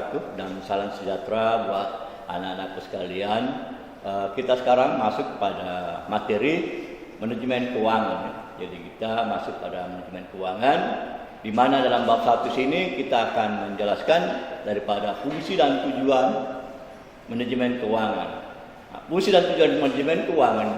wabarakatuh, dan salam sejahtera buat anak-anakku sekalian. Kita sekarang masuk pada materi manajemen keuangan. Jadi kita masuk pada manajemen keuangan, di mana dalam bab 1 sini kita akan menjelaskan daripada fungsi dan tujuan manajemen keuangan. Nah, fungsi dan tujuan manajemen keuangan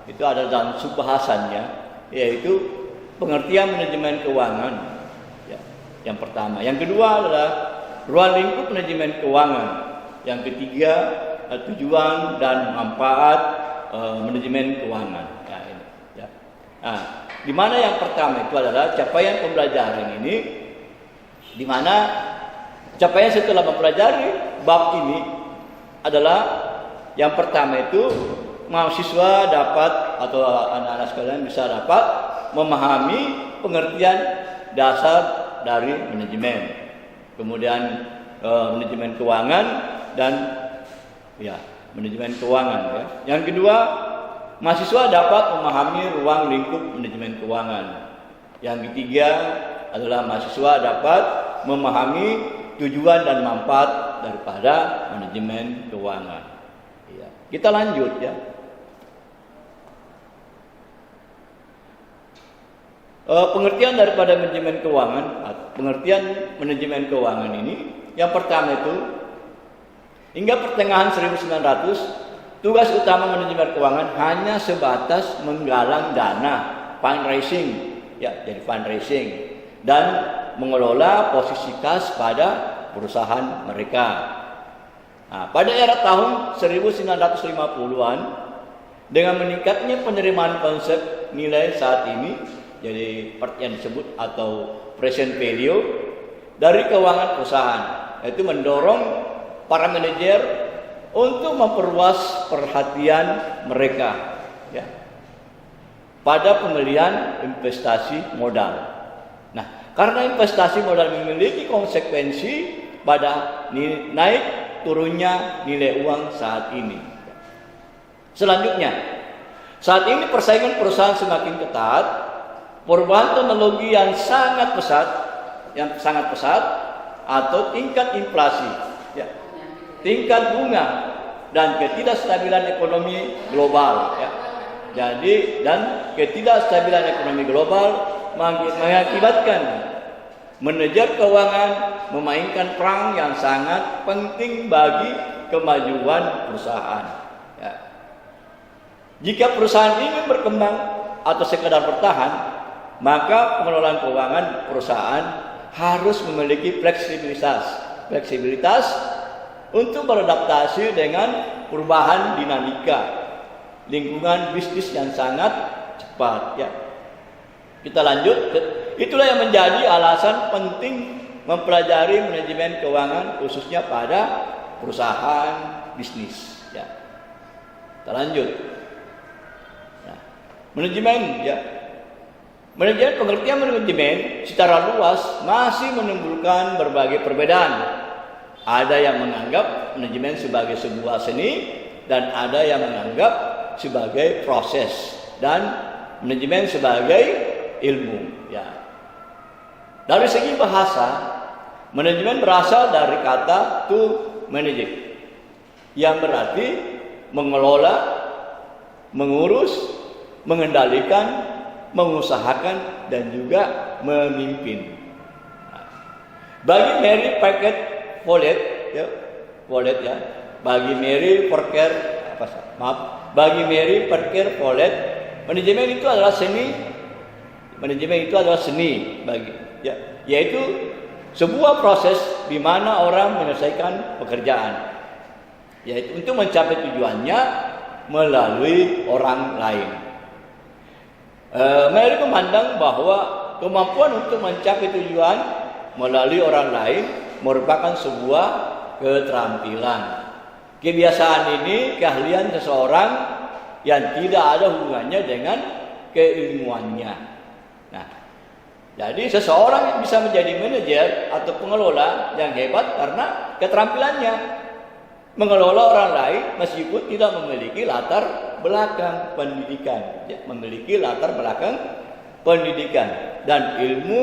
itu ada dalam subbahasannya, yaitu pengertian manajemen keuangan. Ya, yang pertama, yang kedua adalah ruang lingkup manajemen keuangan. Yang ketiga, tujuan dan manfaat manajemen keuangan. Ya, ini. Ya. Nah, di mana yang pertama itu adalah capaian pembelajaran ini, di mana capaian setelah mempelajari bab ini adalah yang pertama itu mahasiswa dapat atau anak-anak sekalian bisa dapat memahami pengertian dasar dari manajemen, kemudian manajemen keuangan dan ya manajemen keuangan. Ya. Yang kedua, mahasiswa dapat memahami ruang lingkup manajemen keuangan. Yang ketiga adalah mahasiswa dapat memahami tujuan dan manfaat daripada manajemen keuangan. Ya. Kita lanjut ya. Pengertian daripada manajemen keuangan, pengertian manajemen keuangan ini, yang pertama itu hingga pertengahan 1900, tugas utama manajemen keuangan hanya sebatas menggalang dana, fundraising, ya, jadi fundraising, dan mengelola posisi kas pada perusahaan mereka. Nah, pada era tahun 1950-an, dengan meningkatnya penerimaan konsep nilai saat ini, jadi yang disebut atau present value dari keuangan perusahaan, yaitu mendorong para manajer untuk memperluas perhatian mereka ya, pada pemilihan investasi modal. Nah, karena investasi modal memiliki konsekuensi pada naik turunnya nilai uang saat ini. Selanjutnya, saat ini persaingan perusahaan semakin ketat, perubahan teknologi yang sangat pesat atau tingkat inflasi, ya, tingkat bunga dan ketidakstabilan ekonomi global, ya. Jadi dan ketidakstabilan ekonomi global mengakibatkan manajer keuangan memainkan peran yang sangat penting bagi kemajuan perusahaan. Ya. Jika perusahaan ingin berkembang atau sekadar bertahan, maka pengelolaan keuangan perusahaan harus memiliki fleksibilitas untuk beradaptasi dengan perubahan dinamika lingkungan bisnis yang sangat cepat. Ya. Kita lanjut. Itulah yang menjadi alasan penting mempelajari manajemen keuangan khususnya pada perusahaan bisnis. Ya. Kita lanjut. Nah, manajemen, ya. Manajemen, pengertian manajemen secara luas masih menimbulkan berbagai perbedaan. Ada yang menganggap manajemen sebagai sebuah seni dan ada yang menganggap sebagai proses dan manajemen sebagai ilmu. Ya. Dari segi bahasa, manajemen berasal dari kata to manage, yang berarti mengelola, mengurus, mengendalikan, mengusahakan dan juga memimpin. Bagi Mary Parker Follett, ya, bagi Mary Parker Follett, manajemen itu adalah seni bagi, ya, yaitu sebuah proses di mana orang menyelesaikan pekerjaan, yaitu untuk mencapai tujuannya melalui orang lain. Mary memandang bahwa kemampuan untuk mencapai tujuan melalui orang lain merupakan sebuah keterampilan. Kebiasaan ini keahlian seseorang yang tidak ada hubungannya dengan keilmuannya. Nah, jadi seseorang bisa menjadi manajer atau pengelola yang hebat karena keterampilannya mengelola orang lain meskipun tidak memiliki latar belakang pendidikan, ya, dan ilmu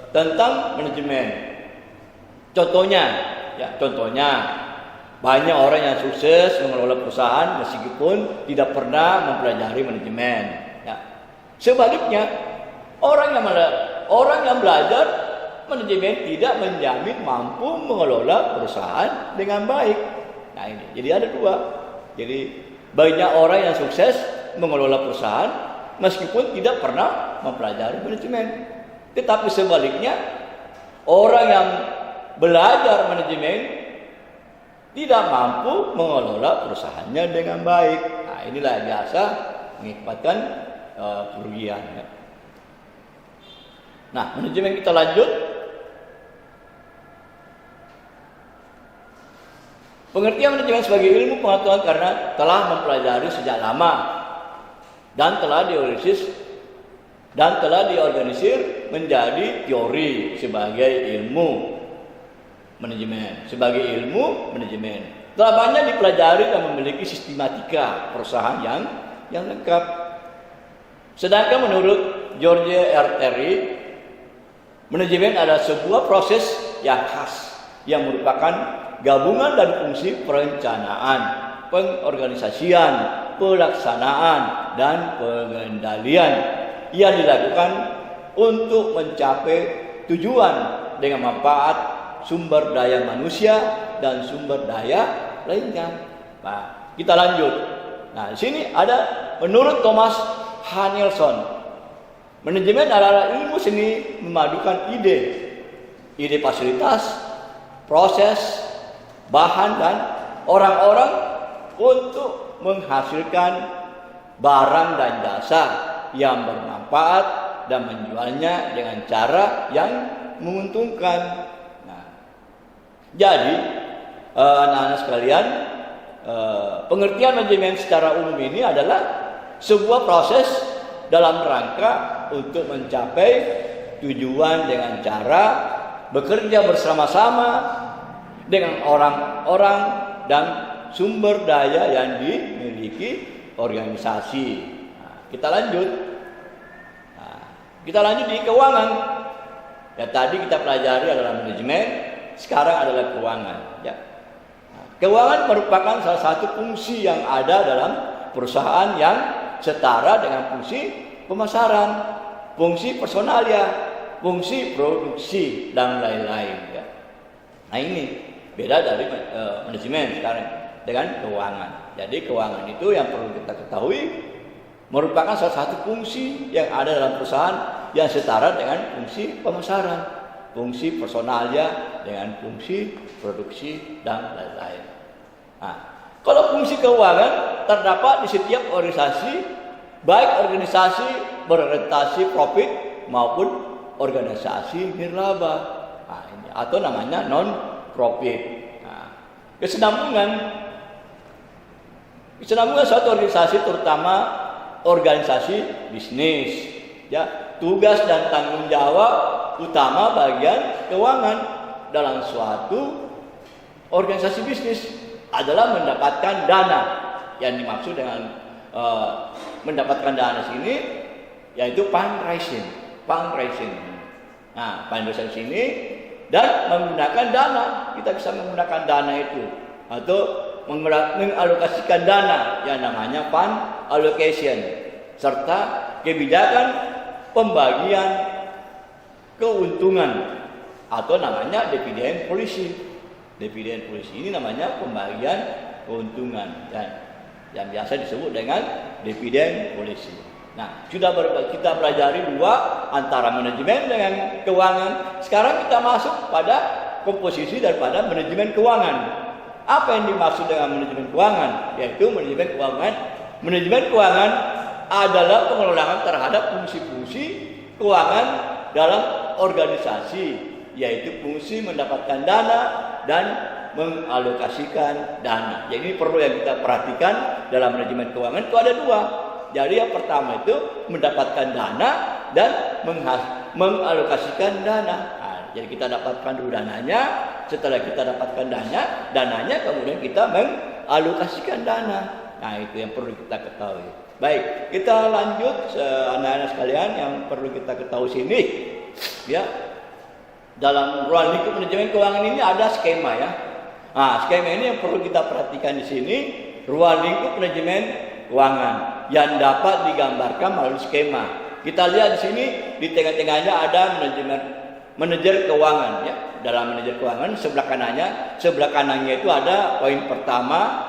tentang manajemen. Contohnya, banyak orang yang sukses mengelola perusahaan meskipun tidak pernah mempelajari manajemen. Ya. Sebaliknya, orang yang belajar manajemen tidak menjamin mampu mengelola perusahaan dengan baik. Nah ini, jadi ada dua. Jadi banyak orang yang sukses mengelola perusahaan meskipun tidak pernah mempelajari manajemen. Tetapi sebaliknya, orang yang belajar manajemen tidak mampu mengelola perusahaannya dengan baik. Nah, inilah yang biasa mengakibatkan kerugian. Ya. Nah, manajemen kita lanjut. Pengertian manajemen sebagai ilmu pengetahuan karena telah mempelajari sejak lama dan telah diorganisir menjadi teori sebagai ilmu manajemen. Telah banyak dipelajari dan memiliki sistematika perusahaan yang lengkap. Sedangkan menurut George R. Terry, manajemen adalah sebuah proses yang khas yang merupakan gabungan dari fungsi perencanaan, pengorganisasian, pelaksanaan, dan pengendalian yang dilakukan untuk mencapai tujuan dengan manfaat sumber daya manusia dan sumber daya lainnya. Nah, kita lanjut. Nah, di sini ada menurut Thomas Hanelson, manajemen adalah ilmu seni memadukan ide fasilitas, proses, bahan dan orang-orang untuk menghasilkan barang dan jasa yang bermanfaat dan menjualnya dengan cara yang menguntungkan. Jadi, anak-anak sekalian, pengertian manajemen secara umum ini adalah sebuah proses dalam rangka untuk mencapai tujuan dengan cara bekerja bersama-sama dengan orang-orang dan sumber daya yang dimiliki organisasi. Nah, kita lanjut di keuangan. Ya, tadi kita pelajari adalah manajemen. Sekarang adalah keuangan. Ya. Nah, keuangan merupakan salah satu fungsi yang ada dalam perusahaan yang setara dengan fungsi pemasaran, fungsi personalia, fungsi produksi, dan lain-lain. Ya. Nah ini beda dari manajemen sekarang dengan keuangan. Jadi keuangan itu yang perlu kita ketahui merupakan salah satu fungsi yang ada dalam perusahaan yang setara dengan fungsi pemasaran, fungsi personalia dengan fungsi produksi, dan lain-lain. Nah, kalau fungsi keuangan terdapat di setiap organisasi, baik organisasi berorientasi profit maupun organisasi nirlaba. Nah, ini atau namanya non profit. Nah, kesinambungan suatu organisasi, terutama organisasi bisnis, ya, tugas dan tanggung jawab utama bagian keuangan dalam suatu organisasi bisnis adalah mendapatkan dana. Yang dimaksud dengan mendapatkan dana sini yaitu fundraising. Nah, fundraising sini dan menggunakan dana, kita bisa menggunakan dana itu atau mengalokasikan dana yang namanya fund allocation serta kebijakan pembagian keuntungan atau namanya dividen policy. Dividen policy ini namanya pembagian keuntungan dan yang biasa disebut dengan dividen policy. Nah, sudah kita pelajari dua antara manajemen dengan keuangan. Sekarang kita masuk pada komposisi daripada manajemen keuangan. Apa yang dimaksud dengan manajemen keuangan? Yaitu manajemen keuangan adalah pengelolaan terhadap fungsi-fungsi keuangan dalam organisasi, yaitu fungsi mendapatkan dana dan mengalokasikan dana. Jadi perlu yang kita perhatikan dalam manajemen keuangan itu ada dua. Jadi yang pertama itu mendapatkan dana dan mengalokasikan dana. Nah, jadi kita dapatkan dulu dananya. Setelah kita dapatkan dananya kemudian kita mengalokasikan dana. Nah, itu yang perlu kita ketahui. Baik, kita lanjut anak-anak sekalian yang perlu kita ketahui sini. Ya. dalam ruang lingkup manajemen keuangan ini ada skema ya. Nah, skema ini yang perlu kita perhatikan di sini, ruang lingkup manajemen keuangan yang dapat digambarkan melalui skema. Kita lihat di sini di tengah-tengahnya ada manajer keuangan ya. Dalam manajer keuangan sebelah kanannya itu ada poin pertama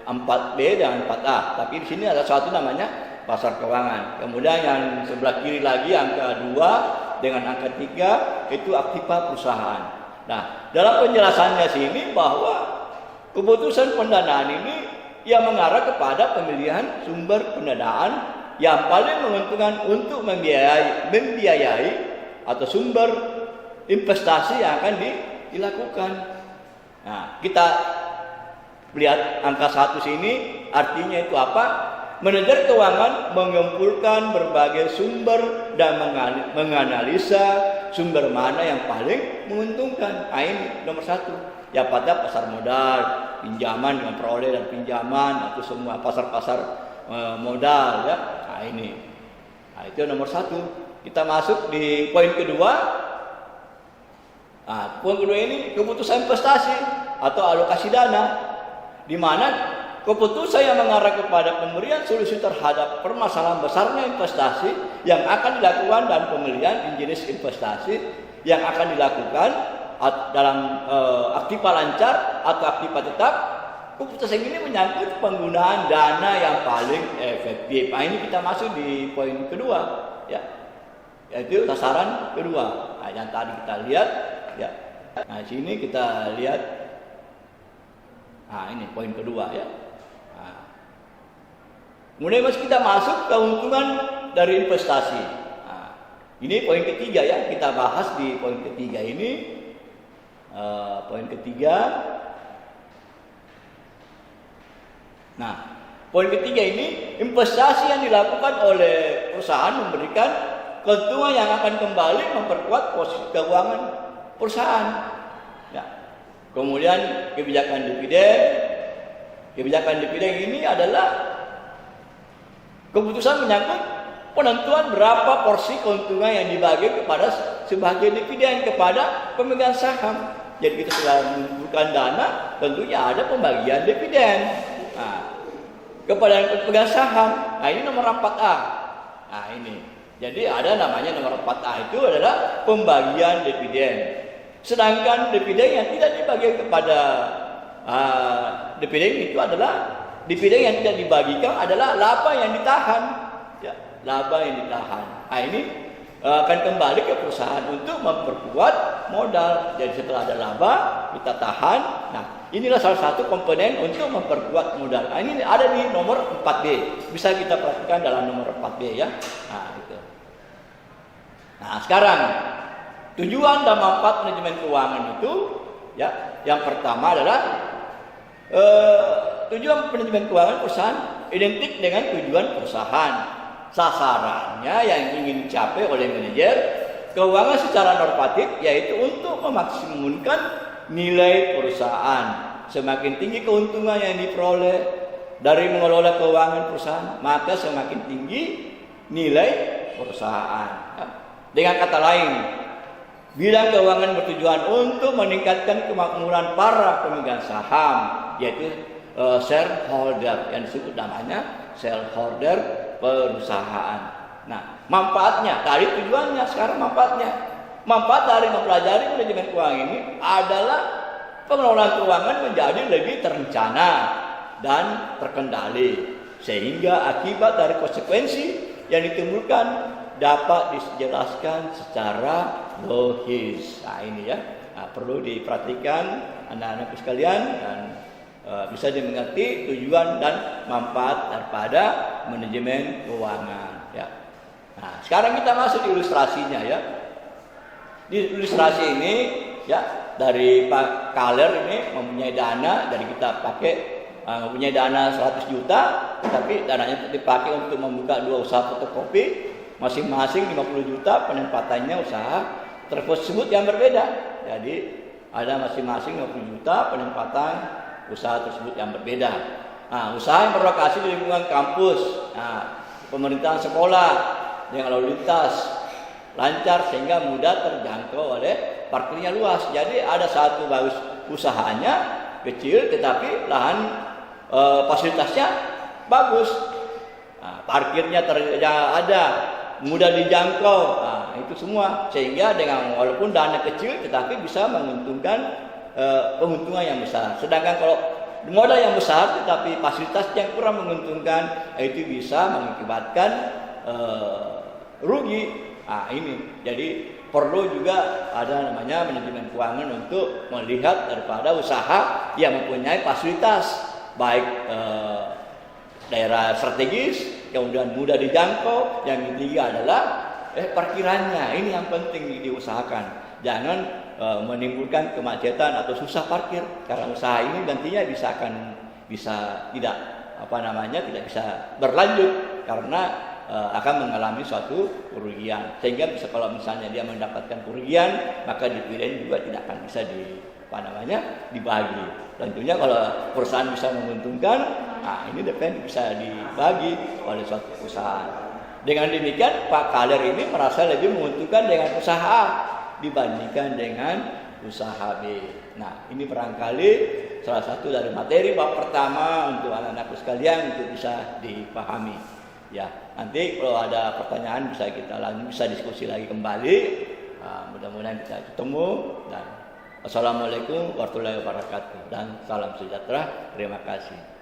4B dan 4A. Tapi di sini ada satu namanya pasar keuangan. Kemudian yang sebelah kiri lagi angka 2 dengan angka 3 itu aktiva perusahaan. Nah, dalam penjelasannya sini bahwa keputusan pendanaan ini yang mengarah kepada pemilihan sumber pendanaan yang paling menguntungkan untuk membiayai atau sumber investasi yang akan dilakukan. Nah, kita lihat angka 1 sini artinya itu apa? Manajer keuangan mengumpulkan berbagai sumber dan menganalisa sumber mana yang paling menguntungkan. Nah, ini nomor 1. Ya pada pasar modal, pinjaman dengan peroleh dan pinjaman atau semua pasar-pasar modal ya. Nah, ini. Nah, itu nomor 1. Kita masuk di poin kedua. Nah, poin kedua ini keputusan investasi atau alokasi dana, di mana keputusan yang mengarah kepada pemberian solusi terhadap permasalahan besarnya investasi yang akan dilakukan dan pemilihan jenis investasi yang akan dilakukan dalam aktiva lancar atau aktiva tetap. Keputusan ini menyangkut penggunaan dana yang paling efektif. Nah, ini kita masuk di poin kedua ya, yaitu sasaran kedua. Nah, yang tadi kita lihat ya. Nah, sini kita lihat. Nah, ini poin kedua ya. Nah, kemudian kita masuk keuntungan dari investasi. Nah, ini poin ketiga ya, kita bahas di poin ketiga ini. Poin ketiga. Nah, poin ketiga ini investasi yang dilakukan oleh perusahaan memberikan keuntungan yang akan kembali memperkuat posisi keuangan perusahaan. Ya. Kemudian kebijakan dividen ini adalah keputusan menyangkut penentuan berapa porsi keuntungan yang dibagi kepada sebagai dividen kepada pemegang saham. Jadi kita setelah mengumpulkan dana, tentunya ada pembagian dividen. Nah, kepada pemegang saham. Nah, ini nomor 4A. Nah, ini. Jadi ada namanya nomor 4A itu adalah pembagian dividen. Sedangkan dividen yang tidak dibagi kepada dividen itu adalah dividen yang tidak dibagikan adalah laba yang ditahan. Ya, laba yang ditahan. Nah, ini akan kembali ke perusahaan untuk memperkuat modal. Jadi setelah ada laba, kita tahan. Nah, inilah salah satu komponen untuk memperkuat modal. Nah, ini ada di nomor 4B. Bisa kita perhatikan dalam nomor 4B ya. Nah, itu. Nah, sekarang tujuan dan manfaat manajemen keuangan itu ya, yang pertama adalah tujuan manajemen keuangan perusahaan identik dengan tujuan perusahaan. Sasarannya yang ingin dicapai oleh manajer keuangan secara normatif yaitu untuk memaksimumkan nilai perusahaan. Semakin tinggi keuntungan yang diperoleh dari mengelola keuangan perusahaan, maka semakin tinggi nilai perusahaan. Dengan kata lain, bidang keuangan bertujuan untuk meningkatkan kemakmuran para pemegang saham, yaitu shareholder, yang disebut namanya shareholder perusahaan. Nah, manfaatnya, tadi tujuannya, sekarang manfaatnya. Manfaat dari mempelajari manajemen keuangan ini adalah pengelolaan keuangan menjadi lebih terencana dan terkendali, sehingga akibat dari konsekuensi yang ditimbulkan dapat dijelaskan secara logis. Nah, ini ya, perlu diperhatikan anak-anakku sekalian dan bisa dimengerti tujuan dan manfaat daripada manajemen keuangan ya. Nah, sekarang kita masuk di ilustrasinya ya. Di ilustrasi ini ya, dari Pak Kaler ini mempunyai dana, dari kita pakai mempunyai dana 100 juta, tapi dananya dipakai untuk membuka 2 usaha fotokopi, masing-masing 50 juta, penempatannya usaha tersebut yang berbeda. Jadi ada masing-masing 50 juta penempatan usaha tersebut yang berbeda. Nah, usaha yang berlokasi di lingkungan kampus, pemerintahan sekolah dengan lalu lintas, lancar sehingga mudah terjangkau oleh parkirnya luas. Jadi ada satu bagus usahanya kecil tetapi lahan fasilitasnya bagus. Nah, parkirnya ada, mudah dijangkau. Nah, itu semua sehingga dengan walaupun dana kecil tetapi bisa menguntungkan keuntungan yang besar. Sedangkan kalau modal yang besar tetapi fasilitas yang kurang menguntungkan, itu bisa mengakibatkan rugi. Nah, ini jadi perlu juga ada namanya manajemen keuangan untuk melihat daripada usaha yang mempunyai fasilitas baik daerah strategis, kemudian mudah dijangkau. Yang ketiga adalah parkirannya. Ini yang penting diusahakan. Jangan menimbulkan kemacetan atau susah parkir, karena usaha ini nantinya bisa tidak bisa berlanjut karena akan mengalami suatu kerugian. Sehingga bisa kalau misalnya dia mendapatkan kerugian, maka dividen juga tidak akan bisa dibagi. Tentunya kalau perusahaan bisa menguntungkan, nah ini dividen bisa dibagi oleh suatu perusahaan. Dengan demikian Pak Kaler ini merasa lebih menguntungkan dengan usaha A dibandingkan dengan usaha B. Nah, ini barangkali salah satu dari materi bab pertama untuk anak-anakku sekalian untuk bisa dipahami. Ya, nanti kalau ada pertanyaan bisa diskusi lagi kembali. Mudah-mudahan kita ketemu, dan wassalamualaikum warahmatullahi wabarakatuh dan salam sejahtera. Terima kasih.